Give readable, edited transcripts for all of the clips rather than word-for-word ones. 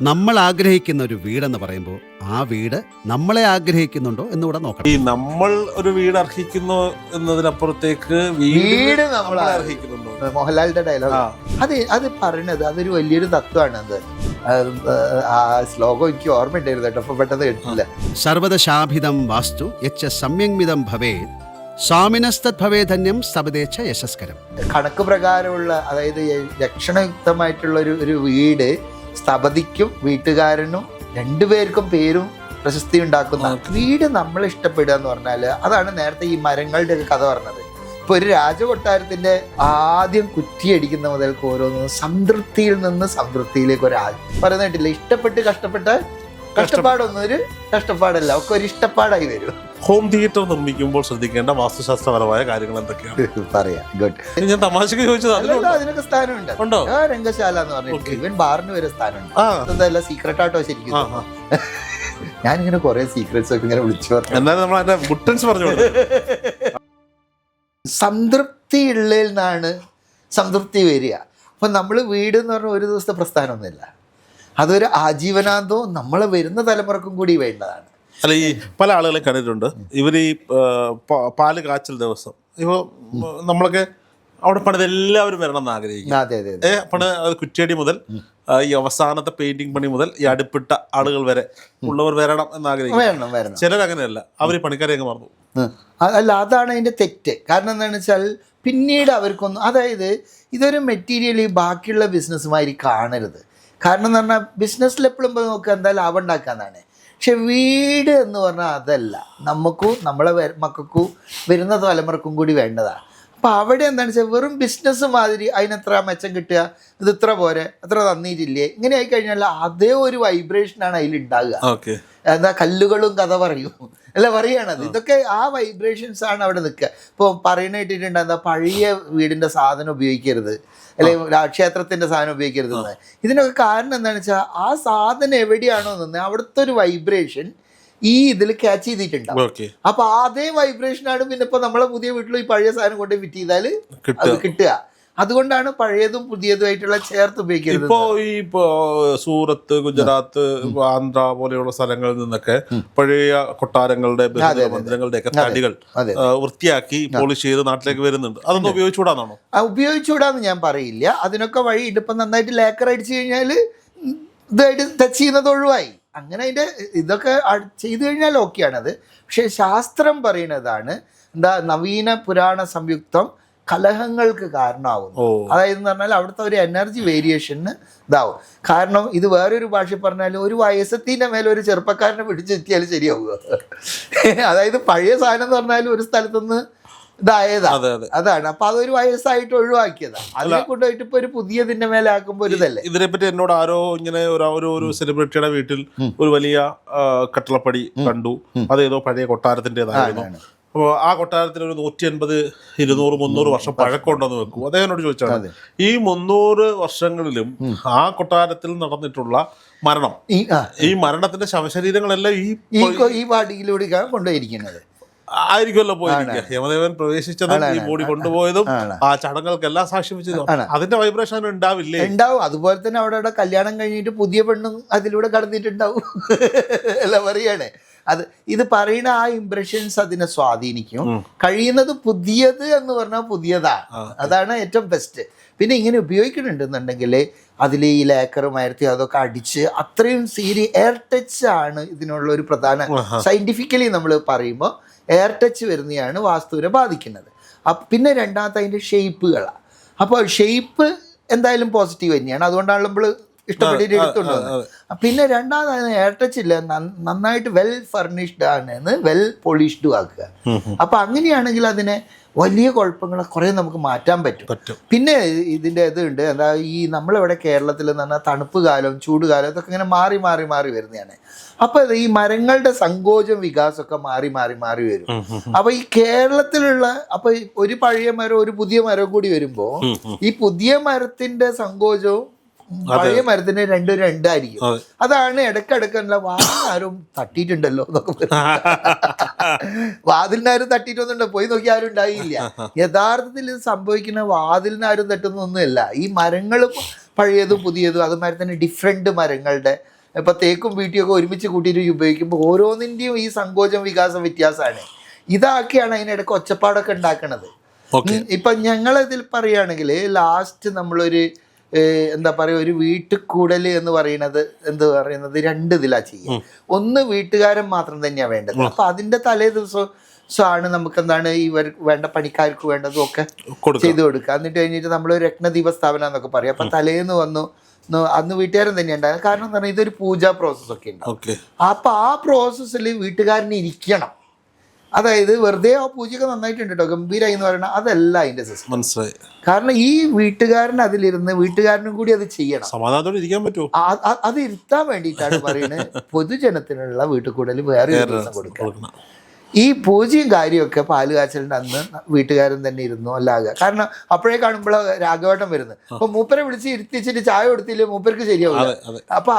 നമ്മൾ ആഗ്രഹിക്കുന്ന ഒരു വീടെന്ന് പറയുമ്പോൾ ആ വീട് നമ്മളെ ആഗ്രഹിക്കുന്നുണ്ടോ എന്നുകൂടെ നോക്കണം. ഈ നമ്മൾ ഒരു വീട് അർഹിക്കുന്നു എന്നതിനപ്പുറത്തേക്ക് വീട് നമ്മൾ അർഹിക്കുന്നുണ്ടോ? മോഹൻലാലിന്റെ ഡയലോഗ് അത് പറയണത് അതൊരു വലിയൊരു തത്വമാണ്. അത് ആ ശ്ലോകം എനിക്ക് ഓർമ്മയുണ്ടായിരുന്നു കേട്ടോ, അപ്പൊ പെട്ടെന്ന് കേട്ടില്ല. സർവദശാഭിതം വാസ്തു യച്ച സംയങ്മിതം ഭവേത് സ്വാമിനസ്തത് ഭവേധന്യം സബദേച്ഛ യശസ്കരം. കണക്ക് പ്രകാരമുള്ള, അതായത് ലക്ഷണയുക്തമായിട്ടുള്ള ഒരു വീട് സ്ഥപതിക്കും വീട്ടുകാരനും രണ്ടുപേർക്കും പേരും പ്രശസ്തി ഉണ്ടാക്കുന്ന വീട് നമ്മൾ ഇഷ്ടപ്പെടുക എന്ന് പറഞ്ഞാൽ അതാണ് നേരത്തെ ഈ മരങ്ങളുടെ ഒക്കെ കഥ പറഞ്ഞത്. ഇപ്പൊ ഒരു രാജകൊട്ടാരത്തിന്റെ ആദ്യം കുറ്റിയടിക്കുന്ന മുതൽക്ക് ഓരോന്നും സംതൃപ്തിയിൽ നിന്ന് സംതൃപ്തിയിലേക്ക് പറയുന്ന കേട്ടില്ല. ഇഷ്ടപ്പെട്ട് കഷ്ടപ്പാടൊന്നും ഒരു കഷ്ടപ്പാടല്ല, ഒക്കെ ഒരു ഇഷ്ടപ്പാടായി വരും. ഹോം തിയേറ്റർ നിർമ്മിക്കുമ്പോൾ ശ്രദ്ധിക്കേണ്ട വാസ്തുശാസ്ത്രപരമായ കാര്യങ്ങൾ എന്തൊക്കെയാണ് പറയാം. ഗുഡ്. ഞാൻ തമാശക്ക് ചോദിച്ചത് അതിനൊക്കെ സ്ഥാനമുണ്ട്. ഉണ്ടോ? രംഗശാല എന്ന് പറഞ്ഞിട്ട് ഇവൻ ബാറിന് വരെ സ്ഥാനമുണ്ട്. അതല്ല സീക്രട്ട് ആട്ടോ ശരിക്കും. ഞാനിങ്ങനെ കുറെ സീക്രട്സ് ഒക്കെ ഇങ്ങനെ വിളിച്ചു പറഞ്ഞു. എന്നാലും നമ്മൾ അതിന്റെ ഗുട്ടൻസ് പറഞ്ഞു. സംതൃപ്തി ഉള്ളതിൽ നിന്നാണ് സംതൃപ്തി വരിക. അപ്പൊ നമ്മൾ വീട് എന്ന് പറഞ്ഞാൽ ഒരു ദിവസത്തെ പ്രസ്ഥാനമൊന്നുമില്ല, അതൊരു ആജീവനാന്തവും നമ്മളെ വരുന്ന തലമുറക്കും കൂടി വേണ്ടതാണ്. അല്ല, ഈ പല ആളുകളെ കണ്ടിട്ടുണ്ട്, ഇവർ ഈ പാല് കാച്ചൽ ദിവസം ഇപ്പോൾ നമ്മളൊക്കെ അവിടെ പണിത് എല്ലാവരും വരണം എന്ന് ആഗ്രഹിക്കും. പണി കുറ്റിയടി മുതൽ ഈ അവസാനത്തെ പെയിന്റിങ് പണി മുതൽ ഈ അടുപ്പിട്ട ആളുകൾ വരെ ഉള്ളവർ വരണം എന്ന് ആഗ്രഹിക്കും. ചിലരങ്ങനെയല്ല, അവർ പണിക്കാരെ അങ്ങ് മറന്നു. അല്ല, അതാണ് അതിൻ്റെ തെറ്റ്. കാരണം എന്താണെന്ന് വെച്ചാൽ പിന്നീട് അവർക്കൊന്നും, അതായത് ഇതൊരു മെറ്റീരിയൽ ഈ ബാക്കിയുള്ള ബിസിനസ്സുമാതിരി കാണരുത്. കാരണം എന്ന് പറഞ്ഞാൽ ബിസിനസ്സിൽ എപ്പോഴും പോയി നോക്കുക എന്താ ലാഭം ഉണ്ടാക്കാന്നാണ്. പക്ഷെ വീട് എന്ന് പറഞ്ഞാൽ അതല്ല, നമുക്കും നമ്മളെ മക്കൾക്കും വരുന്ന തലമുറക്കും കൂടി വേണ്ടതാണ്. അപ്പോൾ അവിടെ എന്താണെന്ന് വെച്ചാൽ വെറും ബിസിനസ് മാതിരി അതിനെത്ര മെച്ചം കിട്ടുക, ഇത് ഇത്ര പോരെ, അത്ര തന്നിട്ടില്ലേ, ഇങ്ങനെ ആയിക്കഴിഞ്ഞാൽ അതേ ഒരു വൈബ്രേഷനാണ് അതിലുണ്ടാകുക. എന്താ കല്ലുകളും കഥ പറയും അല്ല പറയണത്. ഇതൊക്കെ ആ വൈബ്രേഷൻസ് ആണ് അവിടെ നിൽക്കുക. ഇപ്പോൾ പറയുന്ന കേട്ടിട്ടുണ്ട്, എന്താ പഴയ വീടിൻ്റെ സാധനം ഉപയോഗിക്കരുത്, അല്ലെങ്കിൽ ക്ഷേത്രത്തിൻ്റെ സാധനം ഉപയോഗിക്കരുത് എന്ന്. ഇതിനൊക്കെ കാരണം എന്താണെന്ന് വെച്ചാൽ ആ സാധനം എവിടെയാണോ നിന്ന് അവിടുത്തെ ഒരു വൈബ്രേഷൻ ഈ ഇതിൽ ക്യാച്ച് ചെയ്തിട്ടുണ്ടാവും. അപ്പൊ അതേ വൈബ്രേഷനാണ് പിന്നെ ഇപ്പൊ നമ്മളെ പുതിയ വീട്ടിലും ഈ പഴയ സാധനം കൊണ്ട് ഫിറ്റ് ചെയ്താൽ അത് കിട്ടുക. അതുകൊണ്ടാണ് പഴയതും പുതിയതുമായിട്ടുള്ള ചേർത്ത് ഉപയോഗിക്കുന്നത്. ഇപ്പോ ഈ സൂറത്ത്, ഗുജറാത്ത്, ആന്ധ്ര പോലെയുള്ള സ്ഥലങ്ങളിൽ നിന്നൊക്കെ പഴയ കൊട്ടാരങ്ങളുടെ മന്ദിരങ്ങളുടെ ഒക്കെ തടികൾ വൃത്തിയാക്കി പോളിഷ് ചെയ്ത് നാട്ടിലേക്ക് വരുന്നുണ്ട്. അതൊന്നും ഉപയോഗിച്ചുകൂടാന്നാണോ? ഉപയോഗിച്ചുകൂടാന്ന് ഞാൻ പറയില്ല. അതിനൊക്കെ വഴി ഇപ്പൊ നന്നായിട്ട് ലേക്കർ അടിച്ചു കഴിഞ്ഞാൽ ഇതായിട്ട് ടച്ച് ചെയ്യുന്നത് ഒഴിവായി. അങ്ങനെ അതിൻ്റെ ഇതൊക്കെ ചെയ്തു കഴിഞ്ഞാൽ ഓക്കെയാണത്. പക്ഷെ ശാസ്ത്രം പറയുന്നതാണ് എന്താ നവീന പുരാണ സംയുക്തം കലഹങ്ങൾക്ക് കാരണമാവുന്നു. അതായത് എന്ന് പറഞ്ഞാൽ അവിടുത്തെ ഒരു എനർജി വേരിയേഷന് ഇതാവും. കാരണം ഇത് വേറൊരു ഭാഷ പറഞ്ഞാൽ ഒരു വയസ്സത്തിൻ്റെ മേലെ ഒരു ചെറുപ്പക്കാരനെ പിടിച്ചെത്തിയാൽ ശരിയാവുക. അതായത് പഴയ സാധനം എന്ന് പറഞ്ഞാൽ ഒരു സ്ഥലത്തുനിന്ന് ഇതായതാ, അതാണ്. അപ്പൊ അതൊരു വയസ്സായിട്ട് ഒഴിവാക്കിയതാ. അതിനെ കൊണ്ടുപോയിട്ട് ഇപ്പൊ ഒരു പുതിയതിന്റെ മേലെ ആക്കുമ്പോ ഒരു ഇതല്ലേ. ഇതിനെപ്പറ്റി എന്നോട് ആരോ ഇങ്ങനെ ഒരു സെലിബ്രിറ്റിയുടെ വീട്ടിൽ ഒരു വലിയ കട്ടളപ്പടി കണ്ടു. അതേതോ പഴയ കൊട്ടാരത്തിൻ്റെതായിരുന്നു. അപ്പോൾ ആ കൊട്ടാരത്തിന് ഒരു 150, 200, 300 വർഷം പഴക്കമുണ്ടെന്ന് വെക്കും. അദ്ദേഹത്തിനോട് ചോദിച്ചാൽ ഈ 300 വർഷങ്ങളിലും ആ കൊട്ടാരത്തിൽ നടന്നിട്ടുള്ള മരണം, ഈ മരണത്തിന്റെ ശവശരീരങ്ങളെല്ലാം ഈ വാടിയിലൂടെ കൊണ്ടുപോയിരിക്കുന്നത് ആയിരിക്കുമല്ലോ പോയിരിക്കുക. യമദേവൻ പ്രവേശിച്ചതും ഈ ബോഡി കൊണ്ടുപോയതും ആ ചടങ്ങുകൾക്കെല്ലാം സാക്ഷ്യം വെച്ചതും അതിന്റെ വൈബ്രേഷൻ ഉണ്ടാവില്ലേ? ഉണ്ടാവും. അതുപോലെ തന്നെ അവിടെ കല്യാണം കഴിഞ്ഞിട്ട് പുതിയ പെണ്ണും അതിലൂടെ കടന്നിട്ടുണ്ടാവും അല്ല പറയണേ. ഇത് പറയുന്ന ആ ഇംപ്രഷൻസ് അതിനെ സ്വാധീനിക്കും. കഴിയുന്നത് പുതിയത് എന്ന് പറഞ്ഞാൽ പുതിയതാണ്, അതാണ് ഏറ്റവും ബെസ്റ്റ്. പിന്നെ ഇങ്ങനെ ഉപയോഗിക്കുന്നുണ്ടെന്നുണ്ടെങ്കിൽ അതിൽ ഈ ലേക്കറും അയർത്തി അതൊക്കെ അടിച്ച് അത്രയും എയർ ടച്ച് ആണ് ഇതിനുള്ള ഒരു പ്രധാന. സയന്റിഫിക്കലി നമ്മൾ പറയുമ്പോൾ എയർ ടച്ച് വരുന്നതാണ് വാസ്തുവിനെ ബാധിക്കുന്നത്. പിന്നെ രണ്ടാമത്തെ അതിൻ്റെ ഷേപ്പുകളാണ്. അപ്പോൾ ഷേപ്പ് എന്തായാലും പോസിറ്റീവ് തന്നെയാണ്, അതുകൊണ്ടാണ് നമ്മൾ ഇഷ്ടപ്പെട്ടിട്ട് എടുത്തുകൊണ്ടുവന്നത്. പിന്നെ രണ്ടാമത് എയർ ടച്ച് ഇല്ല, നന്നായിട്ട് വെൽ ഫർണിഷ്ഡ് ആണ്, വെൽ പോളിഷ്ഡും ആക്കുക. അപ്പൊ അങ്ങനെയാണെങ്കിൽ അതിനെ വലിയ കുഴപ്പങ്ങളെ കുറേ നമുക്ക് മാറ്റാൻ പറ്റും. പിന്നെ ഇതിൻ്റെ ഇതുണ്ട്, എന്താ ഈ നമ്മളിവിടെ കേരളത്തിൽ എന്ന് പറഞ്ഞാൽ തണുപ്പ് കാലം, ചൂട് കാലം ഇതൊക്കെ ഇങ്ങനെ മാറി മാറി മാറി വരുന്നതാണ്. അപ്പൊ ഈ മരങ്ങളുടെ സങ്കോചം വികാസമൊക്കെ മാറി മാറി മാറി വരും. അപ്പൊ ഈ കേരളത്തിലുള്ള അപ്പൊ ഒരു പഴയ മരം ഒരു പുതിയ മരം കൂടി വരുമ്പോ ഈ പുതിയ മരത്തിന്റെ സങ്കോചവും പഴയ മരത്തിന് രണ്ടായിരിക്കും. അതാണ് ഇടക്കിടക്കല്ല വാതിലിനാരും തട്ടിയിട്ടുണ്ടല്ലോ എന്നൊക്കെ. വാതിലിനാരും തട്ടിയിട്ടൊന്നുണ്ടോ പോയി നോക്കി ആരും ഉണ്ടായില്ല. യഥാർത്ഥത്തിൽ ഇത് സംഭവിക്കുന്ന വാതിലിനാരും തട്ടുന്നൊന്നുമല്ല, ഈ മരങ്ങൾ പഴയതും പുതിയതും അതുമാതിരി തന്നെ ഡിഫറെൻറ്റ് മരങ്ങളുടെ ഇപ്പം തേക്കും വീട്ടിയൊക്കെ ഒരുമിച്ച് കൂട്ടിയിട്ട് ഉപയോഗിക്കുമ്പോൾ ഓരോന്നിൻ്റെയും ഈ സങ്കോചം വികാസം വ്യത്യാസമാണ്. ഇതാക്കിയാണ് അതിനിടയ്ക്ക് ഒച്ചപ്പാടൊക്കെ ഉണ്ടാക്കണത്. ഇപ്പം ഞങ്ങളിതിൽ പറയുകയാണെങ്കിൽ ലാസ്റ്റ് നമ്മളൊരു എന്താ പറയുക, ഒരു വീട്ടുകൂടൽ എന്ന് പറയുന്നത് രണ്ട് ഇതിലാണ് ചെയ്യുക. ഒന്ന് വീട്ടുകാരൻ മാത്രം തന്നെയാണ് വേണ്ടത്. അപ്പം അതിൻ്റെ തലേ ദിവസമാണ് നമുക്ക് എന്താണ് വേണ്ട പണിക്കാർക്ക് വേണ്ടതും ഒക്കെ ചെയ്തു കൊടുക്കുക. എന്നിട്ട് കഴിഞ്ഞിട്ട് നമ്മൾ രത്നദീപ സ്ഥാപനം എന്നൊക്കെ പറയും. അപ്പം തലേന്ന് വന്നു അന്ന് വീട്ടുകാരൻ തന്നെ ഉണ്ടാകും. കാരണം എന്താ പറയുക, ഇതൊരു പൂജാ പ്രോസസ്സൊക്കെ ഉണ്ട്. അപ്പം ആ പ്രോസസ്സിൽ വീട്ടുകാരന് ഇരിക്കണം. അതായത് വെറുതെ ആ പൂജയൊക്കെ നന്നായിട്ടുണ്ട് കേട്ടോ, ഗംഭീരമായി എന്ന് പറയുന്നത് അതല്ല അതിന്റെ സിസ്റ്റം. മനസ്സിലായി. കാരണം ഈ വീട്ടുകാരൻ അതിലിരുന്ന് വീട്ടുകാരനും കൂടി അത് ചെയ്യണം. സമാധാനത്തോടെ ഇരിക്കാൻ പറ്റുമോ? അത് ഇരുത്താൻ വേണ്ടിയിട്ടാണ് പറയുന്നത് പൊതുജനത്തിനുള്ള വീട്ടുകൂടൽ വേറെ ദിവസം കൊടുക്കണം. ഈ പൂജയും കാര്യമൊക്കെ പാല് കാച്ചലിൻ്റെ അന്ന് വീട്ടുകാരൻ തന്നെ ഇരുന്നു അല്ലാതെ. കാരണം അപ്പോഴേ കാണുമ്പോൾ രാഘവേട്ടൻ വരുന്നത്. അപ്പൊ മൂപ്പരെ വിളിച്ച് ഇരുത്തിച്ചിട്ട് ചായ കൊടുത്തില്ലേ മൂപ്പർക്ക് ശരിയാവില്ല. അപ്പൊ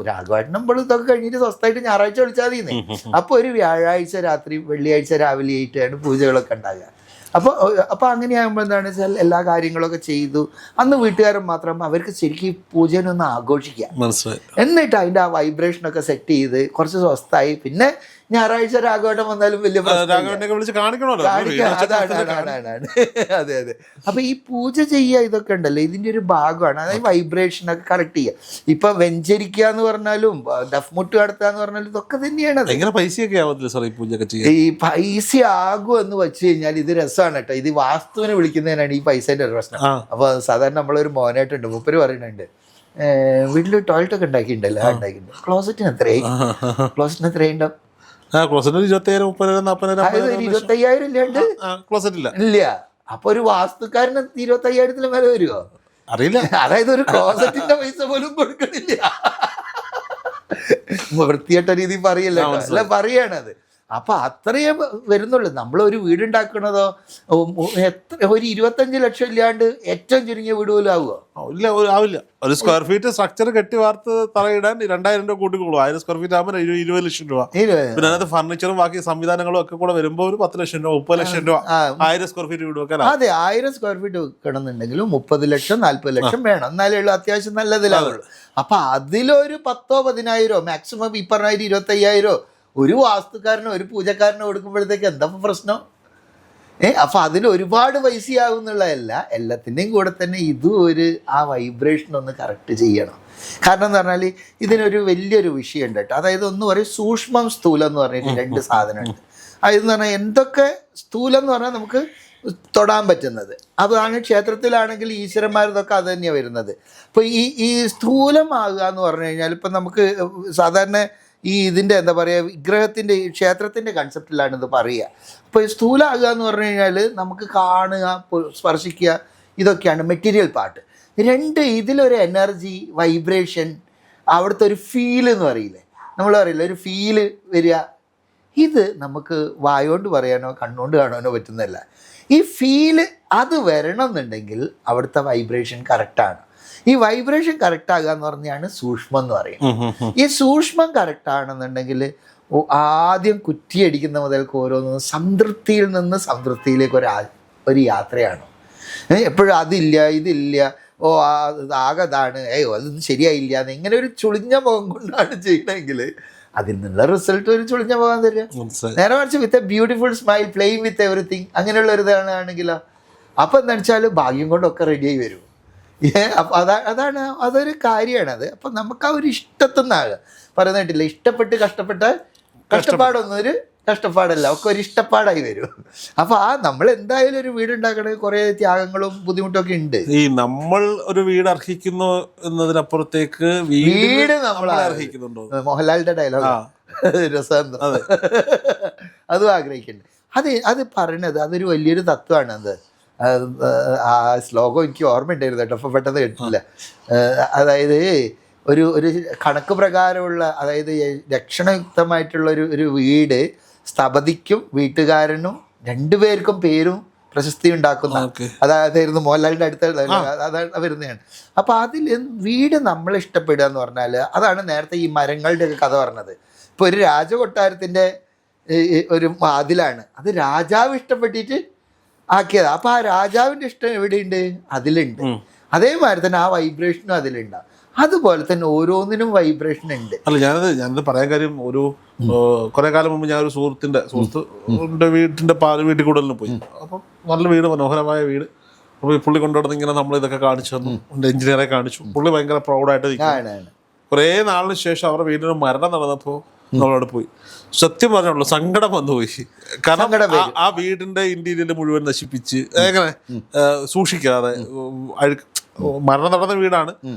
രാഘവേട്ടൻ നമ്മൾ ഇതൊക്കെ കഴിഞ്ഞിട്ട് സ്വസ്ഥമായിട്ട് ഞായറാഴ്ച വിളിച്ചാൽ മതിയെന്നേ. അപ്പൊ ഒരു വ്യാഴാഴ്ച രാത്രി വെള്ളിയാഴ്ച രാവിലെ ആയിട്ടാണ് പൂജകളൊക്കെ ഉണ്ടാകുക. അപ്പോൾ അങ്ങനെയാകുമ്പോൾ എന്താണെന്ന് വെച്ചാൽ എല്ലാ കാര്യങ്ങളൊക്കെ ചെയ്തു അന്ന് വീട്ടുകാരൻ മാത്രം അവർക്ക് ശരിക്കും പൂജനൊന്ന് ആഘോഷിക്കാം. എന്നിട്ട് അതിൻ്റെ ആ വൈബ്രേഷനൊക്കെ സെറ്റ് ചെയ്ത് കുറച്ച് സ്വസ്ഥമായി പിന്നെ ഞായറാഴ്ച രാഘവേട്ടൻ വന്നാലും വലിയ അതെ അതെ. അപ്പൊ ഈ പൂജ ചെയ്യുക ഇതൊക്കെ ഉണ്ടല്ലോ ഇതിന്റെ ഒരു ഭാഗമാണ്. അതായത് വൈബ്രേഷൻ ഒക്കെ കറക്റ്റ് ചെയ്യുക. ഇപ്പൊ വെഞ്ചരിക്കുക എന്ന് പറഞ്ഞാലും ഡഫ്മുട്ട് നടത്തുക എന്ന് പറഞ്ഞാലും ഇതൊക്കെ തന്നെയാണ്. ഈ പൈസ ആകും എന്ന് വെച്ച് കഴിഞ്ഞാൽ ഇത് രസമാണ് കേട്ടോ. ഇത് വാസ്തുവിനെ വിളിക്കുന്നതിനാണ് ഈ പൈസേന്റെ ഒരു പ്രശ്നം. അപ്പൊ സാധാരണ നമ്മളൊരു മോനായിട്ടുണ്ട് മൂപ്പര് പറയുന്നുണ്ട് വീട്ടില് ടോയ്ലറ്റ് ഒക്കെ ഉണ്ടാക്കിയിട്ടുണ്ടല്ലോ. ഉണ്ടാക്കിയിട്ടുണ്ട്. ക്ലോസറ്റിന് എത്രയായി? ക്ലോസറ്റിന് എത്രയുണ്ടാവും? 25,000 ഇല്ല. അപ്പൊ ഒരു വാസ്തുക്കാരന് 25,000 മേലെ വരുമോ? അറിയില്ല. അതായത് ഒരു ക്ലോസറ്റിന്റെ പൈസ പോലും കൊടുക്കണില്ല. വൃത്തിയായിട്ട രീതി പറയല്ലോ അല്ല പറയാണത്. അപ്പൊ അത്രയേ വരുന്നുള്ളൂ. നമ്മളൊരു വീടുണ്ടാക്കണതോ ഒരു 25 ലക്ഷം ഇല്ലാണ്ട് ഏറ്റവും ചുരുങ്ങിയ വീട് പോലും ആവുമോ? ഇല്ല, ആവില്ല. ഒരു സ്ക്വയർ ഫീറ്റ് സ്ട്രക്ചർ കെട്ടി വാർത്ത് തറയിടാൻ 2,000 രൂപ കൂട്ടിക്കൊള്ളൂ. 1000 സ്ക്വയർ ഫീറ്റ് ആകുമ്പോൾ 20 ലക്ഷം രൂപ. പിന്നെ അതിനകത്ത് ഫർണിച്ചറും ബാക്കി സംവിധാനങ്ങളും ഒക്കെ കൂടെ വരുമ്പോൾ ഒരു 10 ലക്ഷം രൂപ 30 ലക്ഷം രൂപ 1000 സ്ക്വയർ ഫീറ്റ് വീട് വെക്കാൻ. അതെ, 1000 സ്ക്വയർ ഫീറ്റ് വെക്കണമെന്നുണ്ടെങ്കിലും 30 ലക്ഷം 40 ലക്ഷം വേണം. എന്നാലേ ഉള്ളൂ അത്യാവശ്യം നല്ലതിലാവുള്ളൂ. അപ്പൊ അതിലൊരു 10,000 10,000 മാക്സിമം ഈ പറഞ്ഞ 25,000 ഒരു വാസ്തുക്കാരനോ ഒരു പൂജക്കാരനോ കൊടുക്കുമ്പോഴത്തേക്ക് എന്താ പ്രശ്നം? അപ്പൊ അതിന് ഒരുപാട് പൈസയാകും എന്നുള്ളതല്ല, എല്ലാത്തിൻ്റെയും കൂടെ തന്നെ ഇതും ഒരു ആ വൈബ്രേഷൻ ഒന്ന് കറക്റ്റ് ചെയ്യണം. കാരണം എന്ന് പറഞ്ഞാൽ ഇതിനൊരു വലിയൊരു വിഷയമുണ്ട് കേട്ടോ. അതായത് ഒന്ന് പറയും സൂക്ഷ്മം സ്ഥൂലം എന്ന് പറഞ്ഞിട്ട് രണ്ട് സാധനമുണ്ട്. അതെന്ന് പറഞ്ഞാൽ എന്തൊക്കെ സ്ഥൂലം എന്ന് പറഞ്ഞാൽ നമുക്ക് തൊടാൻ പറ്റുന്നത് അതാണ്. ക്ഷേത്രത്തിലാണെങ്കിൽ ഈശ്വരന്മാരതൊക്കെ അത് തന്നെയാണ് വരുന്നത്. അപ്പോൾ ഈ സ്ഥൂലമാകുക എന്ന് പറഞ്ഞു കഴിഞ്ഞാൽ ഇപ്പം നമുക്ക് സാധാരണ ഈ ഇതിൻ്റെ എന്താ പറയുക വിഗ്രഹത്തിൻ്റെ ക്ഷേത്രത്തിൻ്റെ കൺസെപ്റ്റിലാണ് ഇത് പറയുക. അപ്പോൾ ഈ സ്ഥൂലമാകുക എന്ന് പറഞ്ഞു കഴിഞ്ഞാൽ നമുക്ക് കാണുക സ്പർശിക്കുക ഇതൊക്കെയാണ് മെറ്റീരിയൽ പാർട്ട്. രണ്ട് ഇതിലൊരു എനർജി വൈബ്രേഷൻ അവിടുത്തെ ഒരു ഫീൽ എന്ന് പറയില്ലേ, നമ്മൾ പറയില്ല ഒരു ഫീല് വരിക. ഇത് നമുക്ക് വായോണ്ട് പറയാനോ കണ്ണുകൊണ്ട് കാണാനോ പറ്റുന്നതല്ല. ഈ ഫീല് അത് വരണം എന്നുണ്ടെങ്കിൽ അവിടുത്തെ വൈബ്രേഷൻ കറക്റ്റാണ്. ഈ വൈബ്രേഷൻ കറക്റ്റ് ആകുക എന്ന് പറഞ്ഞാണ് സൂക്ഷ്മം എന്ന് പറയുന്നത്. ഈ സൂക്ഷ്മം കറക്റ്റ് ആണെന്നുണ്ടെങ്കിൽ ആദ്യം കുറ്റിയടിക്കുന്ന മുതൽക്ക് ഓരോന്നും സംതൃപ്തിയിൽ നിന്ന് സംതൃപ്തിയിലേക്ക് ഒരു യാത്രയാണ്. എപ്പോഴും അതില്ല ഇതില്ല, ആകതാണ്, അതൊന്നും ശരിയായില്ല എന്ന് ഇങ്ങനെ ഒരു ചുളിഞ്ഞ മുഖം കൊണ്ടാണ് ചെയ്യണമെങ്കിൽ അതിൽ നിന്നുള്ള റിസൾട്ട് ഒരു ചുളിഞ്ഞ പോകാൻ തരിക. നേരെ മറിച്ച് with a beautiful smile playing with everything അങ്ങനെയുള്ള ഒരു ഇതാണെങ്കിലോ അപ്പം എന്താ വെച്ചാൽ ഭാഗ്യം കൊണ്ടൊക്കെ റെഡിയായി വരും. അപ്പം അതൊരു കാര്യമാണത്. അപ്പം നമുക്ക് ആ ഒരു ഇഷ്ടത്തുനിന്നാകുക പറയുന്നിട്ടില്ല, ഇഷ്ടപ്പെട്ട് കഷ്ടപ്പാടൊന്നും ഒരു കഷ്ടപ്പാടല്ല, ഒക്കെ ഒരു ഇഷ്ടപ്പാടായി വരും. അപ്പോൾ നമ്മൾ എന്തായാലും ഒരു വീടുണ്ടാക്കണമെങ്കിൽ കുറേ ത്യാഗങ്ങളും ബുദ്ധിമുട്ടൊക്കെ ഉണ്ട്. ഈ നമ്മൾ ഒരു വീട് അർഹിക്കുന്നു എന്നതിനപ്പുറത്തേക്ക് വീട് നമ്മൾ അർഹിക്കുന്നുണ്ടോ? മോഹൻലാലിന്റെ ഡയലോഗ് രസം, അതും ആഗ്രഹിക്കുന്നുണ്ട്. അത് പറയണത് അതൊരു വലിയൊരു തത്വമാണ്. അത് ആ ശ്ലോകം എനിക്ക് ഓർമ്മയുണ്ടായിരുന്നു കേട്ടോ, അപ്പോൾ പെട്ടെന്ന് കേട്ടില്ല. അതായത് ഒരു കണക്ക് പ്രകാരമുള്ള, അതായത് ലക്ഷണയുക്തമായിട്ടുള്ള ഒരു വീട് സ്ഥപതിക്കും വീട്ടുകാരനും രണ്ടുപേർക്കും പേരും പ്രശസ്തി ഉണ്ടാക്കുന്ന അതായിരുന്നു മോഹൻലാലിൻ്റെ അടുത്ത അതാണ് വരുന്നതാണ്. അപ്പോൾ അതിൽ വീട് നമ്മൾ ഇഷ്ടപ്പെടുക എന്ന് പറഞ്ഞാൽ അതാണ് നേരത്തെ ഈ മരങ്ങളുടെ ഒക്കെ കഥ പറഞ്ഞത്. ഇപ്പോൾ ഒരു രാജകൊട്ടാരത്തിൻ്റെ ഒരു വാതിലാണ്, അത് രാജാവ് ഇഷ്ടപ്പെട്ടിട്ട് ആക്കിയത്. അപ്പോൾ ആ രാജാവിൻ്റെ ഇഷ്ടം എവിടെയുണ്ട്? അതിലുണ്ട്. അതേമാതിരി തന്നെ ആ വൈബ്രേഷനും അതിലുണ്ടാവും. അതുപോലെ തന്നെ ഓരോന്നിനും വൈബ്രേഷൻ ഉണ്ട്. അല്ല, ഞാനത് പറയാൻ കാര്യം, ഒരു കുറെ കാലം മുമ്പ് ഞാൻ ഒരു സുഹൃത്തിന്റെ വീട്ടിന്റെ വീട്ടിൽ കൂടുതലിന് പോയി. അപ്പം നല്ല വീട്, മനോഹരമായ വീട്. അപ്പോൾ പുള്ളി കൊണ്ടുവന്ന് ഇങ്ങനെ നമ്മൾ ഇതൊക്കെ കാണിച്ചു തന്നു, എഞ്ചിനീയറെ കാണിച്ചു. പുള്ളി ഭയങ്കര പ്രൗഡായിട്ട് നിൽക്കുകയാണ്. കുറേ നാളിന് ശേഷം അവരുടെ വീടിന് മരണം നടന്നപ്പോൾ നമ്മളവിടെ പോയി. സത്യം പറഞ്ഞുള്ളൂ, സങ്കടം വന്നുപോയി. കാരണം ആ വീടിന്റെ ഇന്റീരിയർ മുഴുവൻ നശിപ്പിച്ച് എങ്ങനെ സൂക്ഷിക്കാതെ, മരണം നടന്ന വീടാണ്,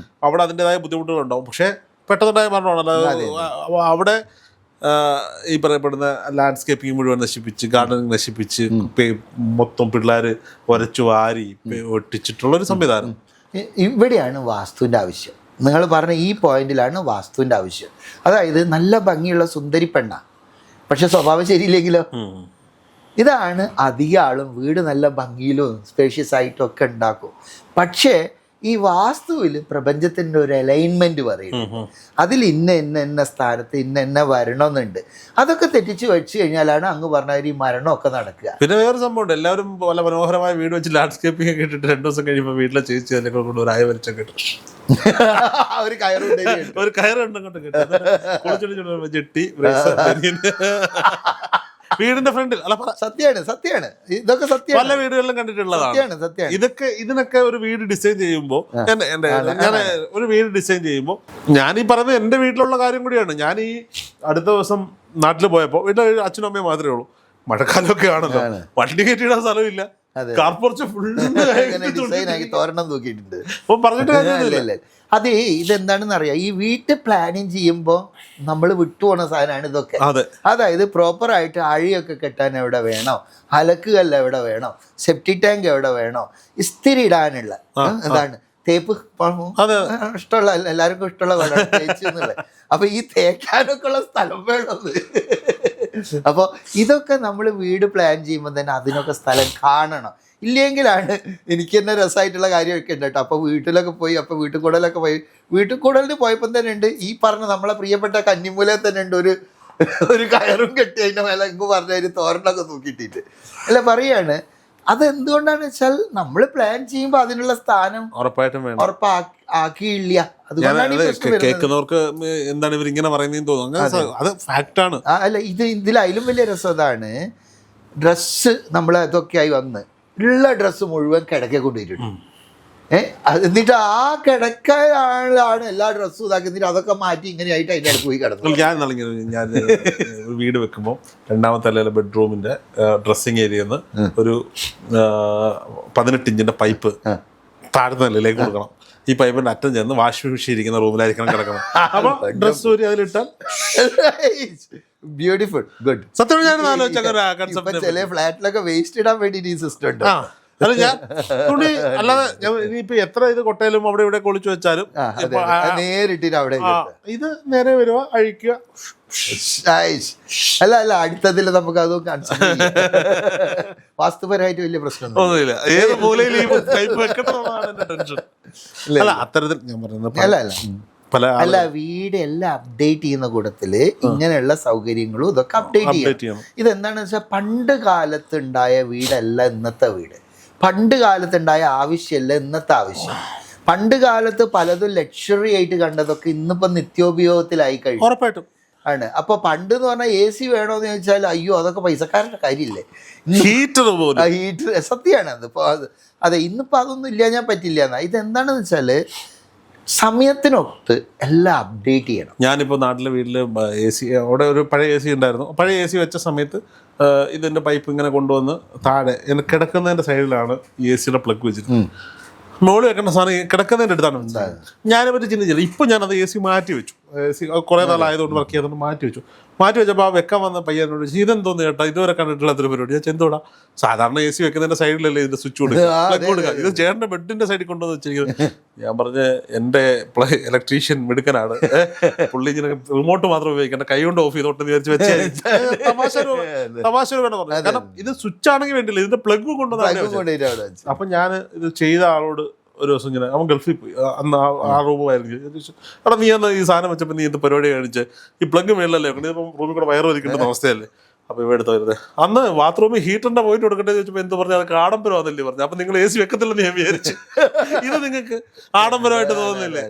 അവിടെ അതിൻ്റെതായ ബുദ്ധിമുട്ടുകളുണ്ടാവും. പക്ഷെ പെട്ടെന്നുണ്ടായ മരണമാണല്ലോ. അവിടെ ഈ പറയപ്പെടുന്ന ലാൻഡ്സ്കേപ്പിംഗ് മുഴുവൻ നശിപ്പിച്ച്, ഗാർഡനിങ് നശിപ്പിച്ച്, മൊത്തം പിള്ളേർ വരച്ചു വാരി ഒട്ടിച്ചിട്ടുള്ളൊരു സംവിധാനം. ഇവിടെയാണ് വാസ്തുവിൻ്റെ ആവശ്യം. നിങ്ങൾ പറഞ്ഞ ഈ പോയിന്റിലാണ് വാസ്തുവിൻ്റെ ആവശ്യം. അതായത് നല്ല ഭംഗിയുള്ള സുന്ദരി പെണ്ണ, പക്ഷെ സ്വഭാവം ശരിയില്ലെങ്കിലോ? ഇതാണ് അധികം ആളും വീട് നല്ല ഭംഗിയിലും സ്പേഷ്യസ് ആയിട്ടും ഒക്കെ ഉണ്ടാക്കും. പക്ഷേ ഈ വാസ്തുവിൽ പ്രപഞ്ചത്തിൻ്റെ ഒരു അലൈൻമെൻറ്റ് പറയുന്നു. അതിൽ ഇന്ന സ്ഥാനത്ത് ഇന്ന വരണമെന്നുണ്ട്. അതൊക്കെ തെറ്റിച്ച് വെച്ച് കഴിഞ്ഞാലാണ് അങ്ങ് പറഞ്ഞ ഈ മരണമൊക്കെ നടക്കുക. പിന്നെ വേറെ സംഭവമുണ്ട്, എല്ലാവരും പോലെ മനോഹരമായ വീട് വെച്ച് ലാൻഡ്സ്കേപ്പിംഗ് ഒക്കെ ഇട്ടിട്ട് 2 ദിവസം കഴിയുമ്പോൾ വീട്ടിലെ ചേച്ചി അതിനെ കൊണ്ട് ഒരു ആയ വലിച്ചൊക്കെ ഇട്ടു, ഒരു കയറുണ്ട് കൊണ്ട് കിട്ടും ചെട്ടി വീടിന്റെ ഫ്രണ്ടിൽ. അല്ല, സത്യമാണ് ഇതൊക്കെ സത്യം, പല വീടുകളിലും കണ്ടിട്ടുള്ളതാണ്. ഇതിനൊക്കെ ഒരു വീട് ഡിസൈൻ ചെയ്യുമ്പോൾ, ഞാൻ ഒരു വീട് ഡിസൈൻ ചെയ്യുമ്പോൾ ഞാൻ ഈ പറയുന്നത് എൻ്റെ വീട്ടിലുള്ള കാര്യം കൂടിയാണ്. ഞാൻ ഈ അടുത്ത ദിവസം നാട്ടിൽ പോയപ്പോൾ വീട്ടിൽ അച്ഛനും അമ്മയും മാത്രമേ ഉള്ളൂ. മഴക്കാലമൊക്കെ ആണല്ലോ, വണ്ടി കയറ്റിയിടാൻ സ്ഥലമില്ല. തോരണം നോക്കിയിട്ടുണ്ട്. പറഞ്ഞിട്ട് അതെ, ഇതെന്താണെന്ന് അറിയാം, ഈ വീട്ട് പ്ലാനിങ് ചെയ്യുമ്പോൾ നമ്മൾ വിട്ടുപോണ സാധനമാണ് ഇതൊക്കെ. അതായത് പ്രോപ്പറായിട്ട് അഴിയൊക്കെ കെട്ടാൻ എവിടെ വേണോ, അലക്കുകല്ല് എവിടെ വേണോ, സെപ്റ്റിക് ടാങ്ക് എവിടെ വേണോ, ഇസ്തിരി ഇടാനുള്ള എന്താണ് തേപ്പ് ഇഷ്ടമുള്ള എല്ലാവർക്കും ഇഷ്ടമുള്ള തേച്ചെന്നുള്ളത്. അപ്പൊ ഈ തേക്കാനൊക്കെ ഉള്ള സ്ഥലം വേണത്. അപ്പോൾ ഇതൊക്കെ നമ്മൾ വീട് പ്ലാൻ ചെയ്യുമ്പോൾ തന്നെ അതിനൊക്കെ സ്ഥലം കാണണം. ഇല്ലെങ്കിലാണ് എനിക്ക് തന്നെ രസമായിട്ടുള്ള കാര്യമൊക്കെ ഉണ്ട് കേട്ടോ. അപ്പോൾ വീട്ടിലൊക്കെ പോയി, അപ്പോൾ വീട്ടിൽ കൂടലിന് പോയപ്പോൾ തന്നെ ഉണ്ട് ഈ പറഞ്ഞ നമ്മളെ പ്രിയപ്പെട്ട കന്നിമൂലയിൽ തന്നെ ഉണ്ട് ഒരു കയറും കെട്ടി അതിൻ്റെ മേലെ എങ്ങ് പറഞ്ഞ ഒരു തോരണമൊക്കെ തൂക്കിയിട്ടിട്ട് അല്ല പറയാണ്. അതെന്തുകൊണ്ടാണ് വെച്ചാൽ നമ്മൾ പ്ലാൻ ചെയ്യുമ്പോൾ അതിനുള്ള സ്ഥാനം ഉറപ്പായിട്ടും ആക്കിയില്ല. കേൾക്കുന്നവർക്ക് എന്താണ് ഇവർ ഇങ്ങനെ പറയുന്നതെന്ന് തോന്നുന്നു, അത് ഫാക്റ്റാണ്. അല്ല, ഇതിലും വലിയ രസം അതാണ്. ഡ്രസ്സ് നമ്മൾ അതൊക്കെ ആയി വന്ന് ഉള്ള ഡ്രസ്സ് മുഴുവൻ കിടക്കെ കൊണ്ടുപോയിട്ടുണ്ട്. എന്നിട്ട് ആ കിടക്കാണ് എല്ലാ ഡ്രസ്സും ഇതാക്കി അതൊക്കെ മാറ്റി ഇങ്ങനെ ആയിട്ട് അതിൻ്റെ അടുത്ത് പോയി കിടന്നു. ഞാൻ ഒരു വീട് വെക്കുമ്പോൾ 2ാമത്തെ നിലയിലെ ബെഡ്റൂമിന്റെ ഡ്രസ്സിങ് ഏരിയന്ന് ഒരു 18 ഇഞ്ചിന്റെ പൈപ്പ് താഴത്തെ നിലയിലേക്ക് കൊടുക്കണം. ഈ പൈപ്പിന്റെ അറ്റം ചെന്ന് വാഷിംഗ് മെഷീൻ ഇരിക്കുന്ന റൂമിലായിരിക്കണം കിടക്കണം. അപ്പൊ ഡ്രസ് ഊരി അതിലിട്ടാൽ ബ്യൂട്ടിഫുൾ, ഗുഡ്. സത്യം ഞാൻ ആലോചിച്ച ചില ഫ്ലാറ്റിലൊക്കെ വേസ്റ്റ് ഇടാൻ വേണ്ടി ഈ സിസ്റ്റം ഉണ്ട്. അല്ല, ഞാൻ തുണി അല്ലാതെ ഇനിയിപ്പോ എത്ര ഇത് കൊട്ടയിലും അവിടെ ഇവിടെ കൊളിച്ചു വെച്ചാലും നേരിട്ടിട്ട് അവിടെ ഇത് നേരെ വരുക, അഴിക്കുക. അല്ല അടുത്തതിൽ നമുക്ക് അതും വാസ്തുപരമായിട്ട് വലിയ പ്രശ്നം ഒന്നുമില്ല. ഏത് മൂലയിൽ ഈ പൈപ്പ് വെക്കണമെന്നാണ് എന്റെ ടെൻഷൻ. അല്ല, അത്തരത്തിൽ ഞാൻ പറയുന്നത് അല്ല വീട് എല്ലാം അപ്ഡേറ്റ് ചെയ്യുന്ന കൂട്ടത്തില് ഇങ്ങനെയുള്ള സൗകര്യങ്ങളും ഇതൊക്കെ അപ്ഡേറ്റ് ചെയ്യണം. ഇതെന്താണെന്ന് വെച്ചാൽ പണ്ട് കാലത്തുണ്ടായ വീടല്ല ഇന്നത്തെ വീട്. പണ്ട് കാലത്തുണ്ടായ ആവശ്യമല്ല ഇന്നത്തെ ആവശ്യം. പണ്ട് കാലത്ത് പലതും ലക്ഷറി ആയിട്ട് കണ്ടതൊക്കെ ഇന്നിപ്പോ നിത്യോപയോഗത്തിലായി കഴിഞ്ഞു. ഉറപ്പായിട്ടും ആണ്. അപ്പൊ പണ്ട് എന്ന് പറഞ്ഞാൽ AC വേണോന്ന് ചോദിച്ചാൽ അയ്യോ അതൊക്കെ പൈസക്കാരുടെ കാര്യമില്ലേ, ഹീറ്റർ സത്യമാണ് അത്. അതെ, ഇന്നിപ്പോ അതൊന്നും ഇല്ല, ഞാൻ പറ്റില്ല എന്നാ. ഇതെന്താണെന്ന് വെച്ചാല് സമയത്തിനൊത്ത് എല്ലാം അപ്ഡേറ്റ് ചെയ്യണം. ഞാനിപ്പോൾ നാട്ടിലെ വീട്ടിൽ AC, അവിടെ ഒരു പഴയ AC ഉണ്ടായിരുന്നു. പഴയ AC വെച്ച സമയത്ത് ഇതിൻ്റെ പൈപ്പ് ഇങ്ങനെ കൊണ്ടുവന്ന് താഴെ കിടക്കുന്നതിൻ്റെ സൈഡിലാണ് ഈ AC-യുടെ പ്ലഗ് വെച്ചിരുന്നത്. മുകളിൽ വെക്കേണ്ട സാധനം കിടക്കുന്നതിൻ്റെ അടുത്താണ്. ഞാനെ പറ്റി ചിന്തിച്ചില്ല. ഇപ്പം ഞാനത് AC മാറ്റി വെച്ചു. AC കുറേ നാളായതുകൊണ്ട് വർക്ക് ചെയ്തുകൊണ്ട് മാറ്റി വെച്ചപ്പോൾ ആ വെക്കാൻ വന്ന പയ്യനോട് ഇതെന്തോന്ന് ചേട്ടാ, ഇതുവരെ കണ്ടിട്ടില്ലാത്തൊരു പരിപാടി. ഞാൻ ചെന്തോടാ, സാധാരണ AC വെക്കുന്നതിൻ്റെ സൈഡിലല്ലേ ഇതിൻ്റെ സ്വിച്ച് കൊടുക്കുക, ഇത് ചേട്ടൻ്റെ ബെഡിൻ്റെ സൈഡിൽ കൊണ്ടുവന്ന് വെച്ചിരിക്കുന്നത്. ഞാൻ പറഞ്ഞ എൻ്റെ ഇലക്ട്രീഷ്യൻ മിടുക്കനാണ്, പുള്ളി ഇങ്ങനെ റിമോട്ട് മാത്രം ഉപയോഗിക്കേണ്ട, കൈ കൊണ്ട് ഓഫ് ചെയ്തോട്ടെന്ന് വിചാരിച്ച് വെച്ച് തമാശ വേണ്ട പറഞ്ഞു. കാരണം ഇത് സ്വിച്ച് ആണെങ്കിൽ വേണ്ടില്ല, ഇതിന്റെ പ്ലഗ് കൊണ്ടുവന്ന. അപ്പൊ ഞാൻ ഇത് ചെയ്ത ആളോട് ഒരു ദിവസം ഇങ്ങനെ, അവൻ ഗൾഫിൽ പോയി, അന്ന് ആ റൂമായിരുന്നു. എടാ, നീ അന്ന് ഈ സാധനം വെച്ചപ്പോൾ നീ എന്ത് പരിപാടി കാണിച്ച് ഈ പ്ലഗ് മേളിലല്ലേ, ഇപ്പം റൂമിൽ കൂടെ വയറ് വലിക്കേണ്ട അവസ്ഥയല്ലേ. അപ്പൊ ഇവിടെ എടുത്ത് വരുന്നത് അന്ന് ബാത്റൂമിൽ ഹീറ്ററിന്റെ പോയിട്ട് കൊടുക്കട്ടെ ചോദിച്ചപ്പോ എന്ത് പറഞ്ഞു അതൊക്കെ ആഡംബരമാണല്ലേ പറഞ്ഞു. അപ്പൊ നിങ്ങൾ AC വെക്കത്തില്ലെന്ന് ഞാൻ വിചാരിച്ചു. ഇത് നിങ്ങൾക്ക് ആഡംബരമായിട്ട് തോന്നുന്നില്ലേ?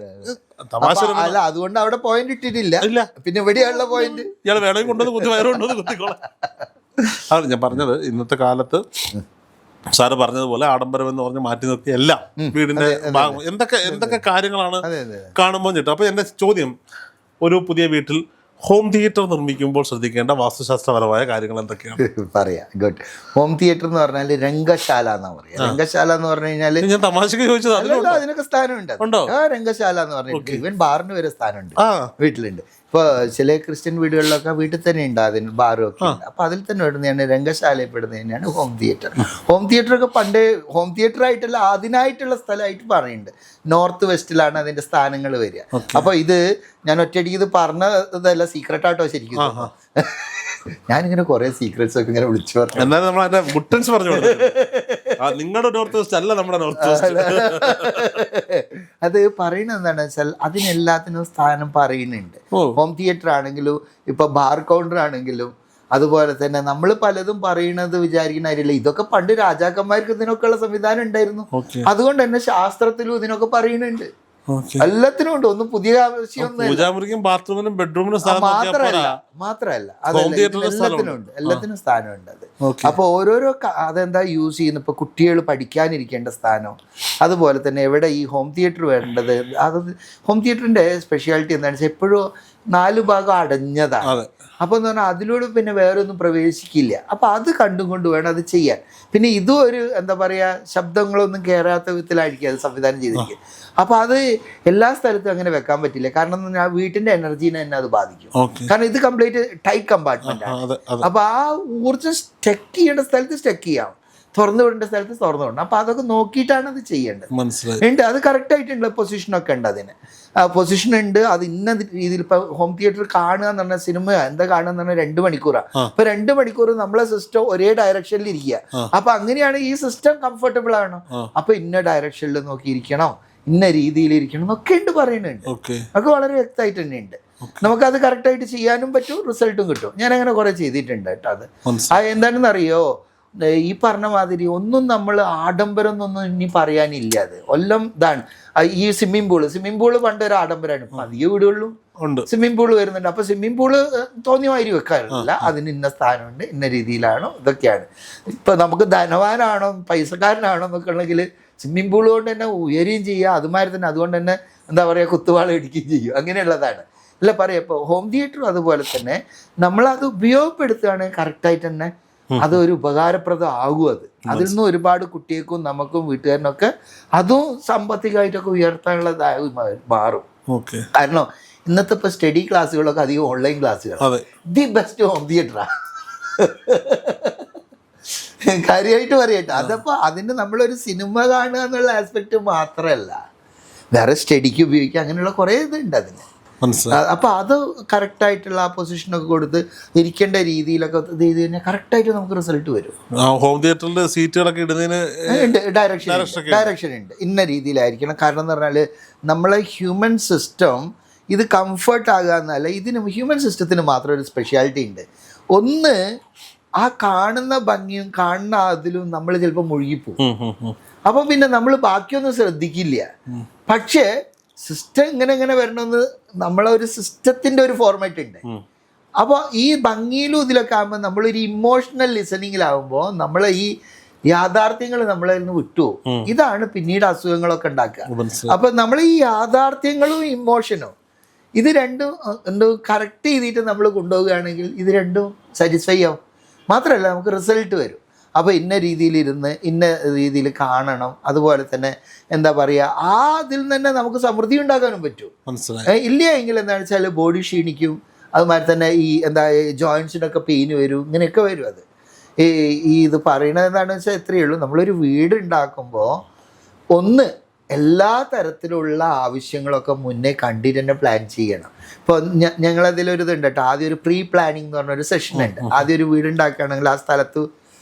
തമാശ അല്ല, അതുകൊണ്ട് അവിടെ പോയിന്റ് ഇട്ടിട്ടില്ല. ഇല്ല, പിന്നെ എവിടെയുള്ള പോയിന്റ് ഇയാൾ വേണമെങ്കിൽ കൊണ്ടുവന്ന് കുത്തി വയറുകൊണ്ടുവന്ന് കുത്തിക്കോളാം. അതാണ് ഞാൻ പറഞ്ഞത്. ഇന്നത്തെ കാലത്ത് സാറ് പറഞ്ഞതുപോലെ ആഡംബരം എന്ന് പറഞ്ഞ് മാറ്റി നിർത്തി എല്ലാം വീടിന്റെ ഭാഗം എന്തൊക്കെ കാര്യങ്ങളാണ് കാണുമ്പോൾ ചിട്ടും. അപ്പൊ എന്റെ ചോദ്യം, ഒരു പുതിയ വീട്ടിൽ ഹോം തിയേറ്റർ നിർമ്മിക്കുമ്പോൾ ശ്രദ്ധിക്കേണ്ട വാസ്തുശാസ്ത്രപരമായ കാര്യങ്ങൾ എന്തൊക്കെയാണ്? പറയാം. ഗുഡ്. ഹോം തിയേറ്റർ എന്ന് പറഞ്ഞാൽ രംഗശാല എന്നാ പറയാ. രംഗശാല എന്ന് പറഞ്ഞു കഴിഞ്ഞാൽ ഞാൻ തമാശക്ക് ചോദിച്ചത്. അതിനൊക്കെ സ്ഥാനമുണ്ട്. രംഗശാല എന്ന് പറഞ്ഞിട്ട് ഈവൻ ബാറിന് വരെ സ്ഥാനമുണ്ട്, വീട്ടിലുണ്ട്. ഇപ്പൊ ചില ക്രിസ്ത്യൻ വീടുകളിലൊക്കെ വീട്ടിൽ തന്നെ ഉണ്ട് അതിന് ബാറും ഒക്കെ ഉണ്ട്. അപ്പൊ അതിൽ തന്നെ ഇടുന്നതാണ് രംഗശാലയിൽ പെടുന്നത് തന്നെയാണ് ഹോം തിയേറ്റർ. ഹോം തിയേറ്റർ ഒക്കെ പണ്ട് ഹോം തിയേറ്റർ ആയിട്ടുള്ള അതിനായിട്ടുള്ള സ്ഥലമായിട്ട് പറയുന്നുണ്ട്. നോർത്ത് വെസ്റ്റിലാണ് അതിന്റെ സ്ഥാനങ്ങൾ വരിക. അപ്പൊ ഇത് ഞാൻ ഒറ്റയടിക്ക് ഇത് പറഞ്ഞതല്ല, സീക്രട്ട് ആട്ടോ ശരിക്കും. ഞാനിങ്ങനെ കുറെ സീക്രറ്റ്സ് ഒക്കെ ഇങ്ങനെ വിളിച്ചു പറഞ്ഞു. എന്നാലും നമ്മൾ അതിന്റെ ഗുട്ടൻസ് പറഞ്ഞു നിങ്ങളുടെ നോർത്ത് വെസ്റ്റ് അല്ല നമ്മുടെ നോർത്ത് വെസ്റ്റ്. അത് പറയുന്നത് എന്താണെന്ന് വെച്ചാൽ അതിനെല്ലാത്തിനും സ്ഥാനം പറയുന്നുണ്ട്. ഹോം തിയേറ്റർ ആണെങ്കിലും ഇപ്പൊ ബാർ കൗണ്ടർ ആണെങ്കിലും അതുപോലെ തന്നെ നമ്മൾ പലതും പറയുന്നത് വിചാരിക്കുന്ന കാര്യമില്ല. ഇതൊക്കെ പണ്ട് രാജാക്കന്മാർക്ക് ഇതിനൊക്കെ ഉള്ള സംവിധാനം ഉണ്ടായിരുന്നു. അതുകൊണ്ട് തന്നെ ശാസ്ത്രത്തിലും ഇതിനൊക്കെ പറയുന്നുണ്ട്. എല്ലാത്തിനും ഉണ്ട്. ഒന്നും പുതിയ ആവശ്യമൊന്നും ബാത്റൂമിനും ബെഡ്റൂമിനും മാത്രല്ല എല്ലാത്തിനും സ്ഥാനമുണ്ട്. അത് അപ്പൊ ഓരോരോ അതെന്താ യൂസ് ചെയ്യുന്നത്. ഇപ്പൊ കുട്ടികൾ പഠിക്കാനിരിക്കേണ്ട സ്ഥാനം, അതുപോലെ തന്നെ എവിടെ ഈ ഹോം തിയേറ്റർ വേണ്ടത്. അത് ഹോം തിയേറ്ററിന്റെ സ്പെഷ്യാലിറ്റി എന്താണെന്ന് വെച്ചാൽ എപ്പോഴും 4 ഭാഗം അടഞ്ഞതാണ്. അപ്പൊ എന്ന് പറഞ്ഞാൽ അതിലൂടെ പിന്നെ വേറെ ഒന്നും പ്രവേശിക്കില്ല. അപ്പൊ അത് കണ്ടും കൊണ്ട് വേണം അത് ചെയ്യാൻ. പിന്നെ ഇതും ഒരു എന്താ പറയാ, ശബ്ദങ്ങളൊന്നും കയറാത്ത വിധത്തിലായിരിക്കും അത് സംവിധാനം ചെയ്തിരിക്കുക. അപ്പൊ അത് എല്ലാ സ്ഥലത്തും അങ്ങനെ വെക്കാൻ പറ്റില്ല. കാരണം എന്ന് പറഞ്ഞാൽ വീട്ടിന്റെ എനർജീനെ തന്നെ അത് ബാധിക്കും. കാരണം ഇത് കംപ്ലീറ്റ് ടൈറ്റ് കമ്പാർട്ട്മെന്റ് ആണ്. അപ്പൊ ആ ഊർജ്ജം സ്റ്റക്ക് ചെയ്യേണ്ട സ്ഥലത്ത് സ്റ്റക്ക് ചെയ്യാം, തുറന്നു വിടേണ്ട സ്ഥലത്ത് തുറന്നു വിടണം. അപ്പൊ അതൊക്കെ നോക്കിയിട്ടാണ് അത് ചെയ്യേണ്ടത്. ഉണ്ട്, അത് കറക്റ്റ് ആയിട്ടുള്ള പൊസിഷനൊക്കെ ഉണ്ട്. അതിന് പൊസിഷൻ ഉണ്ട്. അത് ഇന്ന രീതിയിൽ ഇപ്പൊ ഹോം തിയേറ്റർ കാണുക എന്ന് പറഞ്ഞാൽ സിനിമ എന്താ കാണുക എന്ന് പറഞ്ഞാൽ 2 മണിക്കൂറാണ്. അപ്പൊ 2 മണിക്കൂർ നമ്മളെ സിസ്റ്റം ഒരേ ഡയറക്ഷനിൽ ഇരിക്കുക. അപ്പൊ അങ്ങനെയാണ് ഈ സിസ്റ്റം കംഫർട്ടബിൾ ആണ്. അപ്പൊ ഇന്ന ഡയറക്ഷനിൽ നോക്കിയിരിക്കണം, ഇന്ന രീതിയിൽ ഇരിക്കണം എന്നൊക്കെ ഉണ്ട്, പറയുന്നുണ്ട്. അതൊക്കെ വളരെ വ്യക്തമായിട്ട് തന്നെ ഉണ്ട്. നമുക്കത് കറക്റ്റായിട്ട് ചെയ്യാനും പറ്റും, റിസൾട്ടും കിട്ടും. ഞാൻ അങ്ങനെ കുറെ ചെയ്തിട്ടുണ്ട് കേട്ടോ. അത് എന്താണെന്ന് അറിയോ, ഈ പറഞ്ഞ മാതിരി ഒന്നും നമ്മൾ ആഡംബരം എന്നൊന്നും ഇനി പറയാനില്ല. അത് എല്ലാം ഇതാണ്. ഈ സ്വിമ്മിംഗ് പൂള് പണ്ട് ഒരു ആഡംബരമാണ്. അധികം വീടുകളിലും സ്വിമ്മിംഗ് പൂള് വരുന്നുണ്ട്. അപ്പൊ സ്വിമ്മിംഗ് പൂള് തോന്നിയ മാതിരി വെക്കാറില്ല. അതിന് ഇന്ന സ്ഥാനമുണ്ട്, ഇന്ന രീതിയിലാണോ, ഇതൊക്കെയാണ്. ഇപ്പൊ നമുക്ക് ധനവാനാണോ പൈസക്കാരനാണോ എന്നൊക്കെ ഉണ്ടെങ്കിൽ സ്വിമ്മിംഗ് പൂൾ കൊണ്ട് തന്നെ ഉയരുകയും ചെയ്യുക, അതുമാതിരി തന്നെ അതുകൊണ്ട് തന്നെ എന്താ പറയുക കുത്തുവാള ഇടിക്കുകയും ചെയ്യും. അങ്ങനെയുള്ളതാണ് അല്ല പറയാം. ഇപ്പോൾ ഹോം തിയേറ്ററും അതുപോലെ തന്നെ നമ്മളത് ഉപയോഗപ്പെടുത്തുകയാണെങ്കിൽ കറക്റ്റായിട്ട് തന്നെ അതൊരു ഉപകാരപ്രദം ആകും. അതിൽ നിന്ന് ഒരുപാട് കുട്ടികൾക്കും നമുക്കും വീട്ടുകാരനൊക്കെ അതും സാമ്പത്തികമായിട്ടൊക്കെ ഉയർത്താനുള്ളതായി മാറും. കാരണം ഇന്നത്തെ ഇപ്പൊ സ്റ്റഡി ക്ലാസ്സുകളൊക്കെ അധികം ഓൺലൈൻ ക്ലാസ്സുകൾ. ദി ബെസ്റ്റ് ഹോം തിയേറ്ററാ കാര്യമായിട്ട് പറയട്ടെ. അതപ്പോ അതിന് നമ്മളൊരു സിനിമ കാണുക എന്നുള്ള ആസ്പെക്ട് മാത്രമല്ല, വേറെ സ്റ്റഡിക്ക് ഉപയോഗിക്കുക, അങ്ങനെയുള്ള കുറേ ഇതുണ്ട് അതിന്. അപ്പൊ അത് കറക്റ്റായിട്ടുള്ള ആ പൊസിഷനൊക്കെ കൊടുത്ത് ഇരിക്കേണ്ട രീതിയിലൊക്കെ ഇത് ചെയ്ത് കഴിഞ്ഞാൽ കറക്റ്റായിട്ട് നമുക്ക് റിസൾട്ട് വരും. ഹോം തിയേറ്ററിൽ സീറ്റുകളൊക്കെ ഇടുന്നതിന് ഡയറക്ഷൻ ഉണ്ട്, ഇന്ന രീതിയിലായിരിക്കണം. കാരണം എന്ന് പറഞ്ഞാൽ നമ്മളെ ഹ്യൂമൻ സിസ്റ്റം ഇത് കംഫർട്ട് ആകുക എന്നല്ല, ഇതിന് ഹ്യൂമൻ സിസ്റ്റത്തിന് മാത്രം ഒരു സ്പെഷ്യാലിറ്റി ഉണ്ട്. ഒന്ന്, ആ കാണുന്ന ഭംഗിയും കാണുന്ന അതിലും നമ്മൾ ചിലപ്പോൾ മുഴുകിപ്പോകും. അപ്പൊ പിന്നെ നമ്മൾ ബാക്കിയൊന്നും ശ്രദ്ധിക്കില്ല. പക്ഷേ സിസ്റ്റം ഇങ്ങനെ വരണമെന്ന് നമ്മളെ ഒരു സിസ്റ്റത്തിന്റെ ഒരു ഫോർമാറ്റ് ഉണ്ട്. അപ്പോൾ ഈ ഭംഗിയിലും ഇതിലൊക്കെ ആകുമ്പോൾ നമ്മളൊരു ഇമോഷണൽ ലിസണിങ്ങിലാവുമ്പോൾ നമ്മളെ ഈ യാഥാർത്ഥ്യങ്ങൾ നമ്മളതിൽ നിന്ന് വിട്ടുപോകും. ഇതാണ് പിന്നീട് അസുഖങ്ങളൊക്കെ ഉണ്ടാക്കുക. അപ്പൊ നമ്മൾ ഈ യാഥാർത്ഥ്യങ്ങളും ഇമോഷനും ഇത് രണ്ടും കറക്റ്റ് ചെയ്തിട്ട് നമ്മൾ കൊണ്ടുപോവുകയാണെങ്കിൽ ഇത് രണ്ടും സാറ്റിസ്ഫൈ ആവും. മാത്രമല്ല നമുക്ക് റിസൾട്ട് വരും. അപ്പോൾ ഇന്ന രീതിയിലിരുന്ന് ഇന്ന രീതിയിൽ കാണണം. അതുപോലെ തന്നെ എന്താ പറയുക, ആ അതിൽ തന്നെ നമുക്ക് സമൃദ്ധി ഉണ്ടാക്കാനും പറ്റും. ഇല്ല എങ്കിൽ എന്താണെന്ന് വെച്ചാൽ ബോഡി ക്ഷീണിക്കും. അതുമാതിരി തന്നെ ഈ എന്താ ജോയിൻസിനൊക്കെ പെയിന് വരും, ഇങ്ങനെയൊക്കെ വരും. അത് ഈ ഇത് പറയണത് എന്താണെന്ന് വെച്ചാൽ എത്രയേ ഉള്ളൂ, നമ്മളൊരു വീട് ഉണ്ടാക്കുമ്പോൾ ഒന്ന് എല്ലാ തരത്തിലുള്ള ആവശ്യങ്ങളൊക്കെ മുന്നേ കണ്ടിട്ട് തന്നെ പ്ലാൻ ചെയ്യണം. ഇപ്പോൾ ഞങ്ങളതിലൊരു ഇതുണ്ട് കേട്ടോ. ആദ്യം ഒരു പ്രീ പ്ലാനിങ് എന്ന് പറഞ്ഞൊരു സെഷൻ ഉണ്ട്. ആദ്യം ഒരു വീട് ഉണ്ടാക്കുകയാണെങ്കിൽ ആ സ്ഥലത്ത്